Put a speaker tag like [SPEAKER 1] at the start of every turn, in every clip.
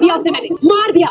[SPEAKER 1] दिया उसे, मैंने मार दिया,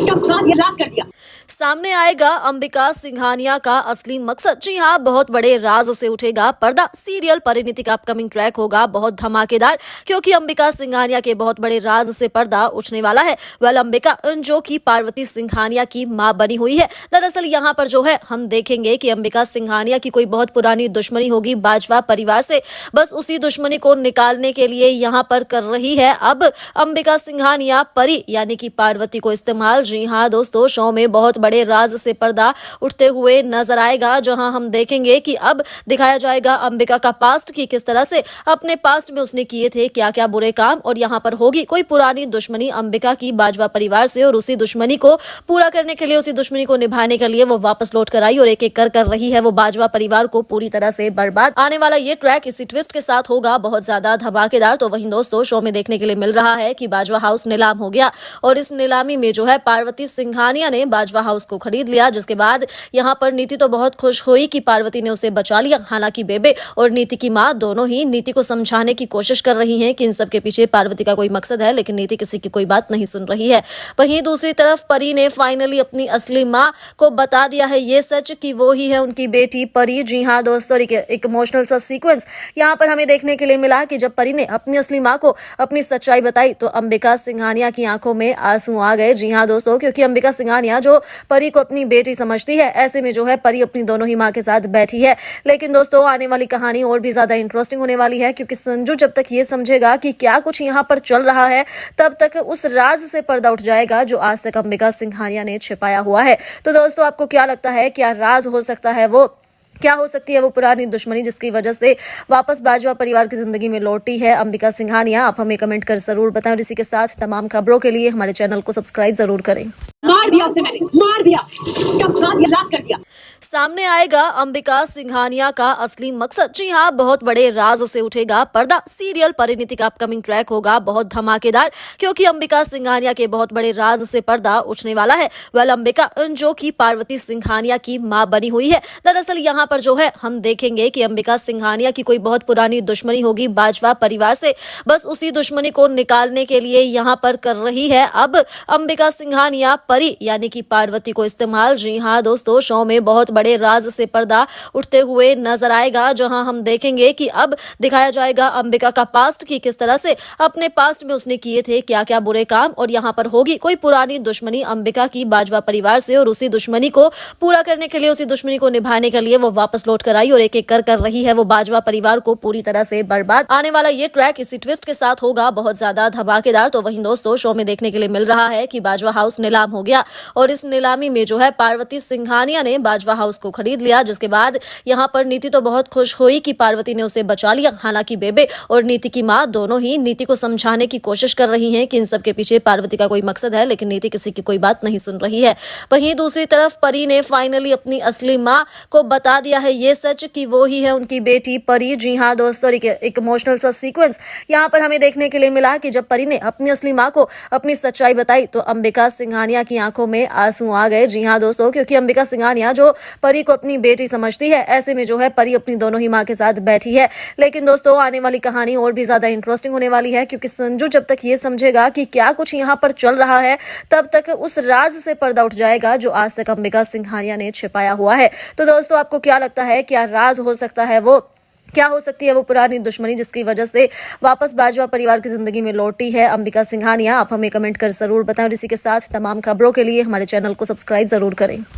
[SPEAKER 1] टपका दिया, लाश कर दिया।
[SPEAKER 2] सामने आएगा अंबिका सिंघानिया का असली मकसद। जी हाँ, बहुत बड़े राज से उठेगा पर्दा। सीरियल परिणीति का अपकमिंग ट्रैक होगा बहुत धमाकेदार, क्योंकि अंबिका सिंघानिया के बहुत बड़े राज से पर्दा उठने वाला है। वेल, अंबिका जो कि पार्वती सिंघानिया की मां बनी हुई है। दरअसल यहाँ पर जो है हम देखेंगे कि अंबिका सिंघानिया की कोई बहुत पुरानी दुश्मनी होगी बाजवा परिवार से। बस उसी दुश्मनी को निकालने के लिए यहाँ पर कर रही है अब अंबिका सिंघानिया परी यानी कि पार्वती को इस्तेमाल। जी हाँ दोस्तों, शो में बहुत बड़े राज से पर्दा उठते हुए नजर आएगा, जहां हम देखेंगे कि अब दिखाया जाएगा अंबिका का पास्ट की किस तरह से अपने पास्ट में उसने किए थे क्या क्या बुरे काम, और यहां पर होगी कोई पुरानी दुश्मनी अंबिका की बाजवा परिवार से, और उसी दुश्मनी को पूरा करने के लिए, उसी दुश्मनी को निभाने के लिए वो वापस लौट कर आई और एक एक कर रही है वो बाजवा परिवार को पूरी तरह से बर्बाद। आने वाला ये ट्रैक इसी ट्विस्ट के साथ होगा बहुत ज्यादा धमाकेदार। तो वहीं दोस्तों, शो में देखने के लिए मिल रहा है कि बाजवा हाउस नीलाम हो गया, और इस नीलामी में जो है पार्वती सिंघानिया ने बाजवा हाउस को खरीद लिया, जिसके बाद यहां पर नीति तो बहुत खुश हुई कि पार्वती ने उसे बचा लिया। हालांकि बेबे और नीति की मां दोनों ही नीति को समझाने की कोशिश कर रही हैं कि इन सब के पीछे पार्वती का कोई मकसद है, लेकिन नीति किसी की कोई बात नहीं सुन रही है। वहीं दूसरी तरफ परी ने फाइनली अपनी असली मां को बता दिया है ये सच कि वो ही है उनकी बेटी परी। जी हाँ दोस्तों, एक इमोशनल सा सीक्वेंस यहाँ पर हमें देखने के लिए मिला कि जब परी ने अपनी असली मां को अपनी सच्चाई बताई तो अंबिका सिंघानिया की आंखों में आंसू आ गए। जी हाँ दोस्तों, क्योंकि अंबिका सिंघानिया जो परी को अपनी बेटी समझती है, ऐसे में जो है परी अपनी दोनों ही मां के साथ बैठी है। लेकिन दोस्तों, आने वाली कहानी और भी ज्यादा इंटरेस्टिंग होने वाली है, क्योंकि संजू जब तक ये समझेगा कि क्या कुछ यहाँ पर चल रहा है, तब तक उस राज से पर्दा उठ जाएगा जो आज तक अंबिका सिंघानिया ने छिपाया हुआ है। तो दोस्तों, आपको क्या लगता है, क्या राज हो सकता है वो, क्या हो सकती है वो पुरानी दुश्मनी जिसकी वजह से वापस बाजवा परिवार की जिंदगी में लौटी है अंबिका सिंघानिया? आप हमें कमेंट कर जरूर बताएं, और इसी के साथ तमाम खबरों के लिए हमारे चैनल को सब्सक्राइब जरूर करें।
[SPEAKER 1] मार दिया उसे, मैंने मार दिया, टपका दिया, लाश कर दिया।
[SPEAKER 2] सामने आएगा अंबिका सिंघानिया का असली मकसद। जी हाँ, बहुत बड़े राज से उठेगा पर्दा। सीरियल परिणीति का अपकमिंग ट्रैक होगा बहुत धमाकेदार, क्योंकि अंबिका सिंघानिया के बहुत बड़े राज से पर्दा उठने वाला है। वेल, अंबिका जो कि पार्वती सिंघानिया की मां बनी हुई है। दरअसल यहाँ पर जो है हम देखेंगे कि अंबिका सिंघानिया की कोई बहुत पुरानी दुश्मनी होगी बाजवा परिवार से। बस उसी दुश्मनी को निकालने के लिए यहाँ पर कर रही है अब अंबिका सिंघानिया परी यानी कि पार्वती को इस्तेमाल। जी हाँ दोस्तों, शो में बहुत बड़े राज से पर्दा उठते हुए नजर आएगा, जहां हम देखेंगे कि अब दिखाया जाएगा अंबिका का पास्ट की किस तरह से अपने पास्ट में उसने किए थे क्या क्या बुरे काम, और यहाँ पर होगी कोई पुरानी दुश्मनी अंबिका की बाजवा परिवार से, और उसी दुश्मनी को पूरा करने के लिए, उसी दुश्मनी को निभाने के लिए वो वापस लौट कर आई और एक एक कर रही है वो बाजवा परिवार को पूरी तरह से बर्बाद। आने वाला ये ट्रैक इसी ट्विस्ट के साथ होगा बहुत ज्यादा धमाकेदार। तो वहीं दोस्तों, शो में देखने के लिए मिल रहा है कि बाजवा हाउस नीलाम हो गया, और इस नीलामी में जो है पार्वती सिंघानिया ने बाजवा हाउस को खरीद लिया, जिसके बाद यहाँ पर नीति तो बहुत खुश हुई कि पार्वती ने उसे बचा लिया। हालांकि बेबे और नीति की मां दोनों ही नीति को समझाने की कोशिश कर रही हैं कि इन सब के पीछे पार्वती का कोई मकसद है, लेकिन नीति किसी की कोई बात नहीं सुन रही है। वहीं दूसरी तरफ परी ने फाइनली अपनी असली मां को बता दिया है ये सच कि वो ही है उनकी बेटी परी। जी हाँ दोस्तों, एक इमोशनल सा सीक्वेंस यहाँ पर हमें देखने के लिए मिला कि जब परी ने अपनी असली मां को अपनी सच्चाई बताई तो अंबिका सिंघानिया की आंखों में आंसू आ गए। जी हाँ दोस्तों, क्योंकि अंबिका सिंघानिया जो परी को अपनी बेटी समझती है, ऐसे में जो है परी अपनी दोनों ही मां के साथ बैठी है। लेकिन दोस्तों, आने वाली कहानी और भी ज्यादा इंटरेस्टिंग होने वाली है, क्योंकि संजू जब तक ये समझेगा कि क्या कुछ यहाँ पर चल रहा है, तब तक उस राज से पर्दा उठ जाएगा जो आज तक अंबिका सिंघानिया ने छिपाया हुआ है। तो दोस्तों, आपको क्या लगता है, क्या राज हो सकता है वो, क्या हो सकती है वो पुरानी दुश्मनी जिसकी वजह से वापस बाजवा परिवार की जिंदगी में लौटी है अंबिका सिंघानिया? आप हमें कमेंट कर जरूर बताएं, और इसी के साथ तमाम खबरों के लिए हमारे चैनल को सब्सक्राइब जरूर करें।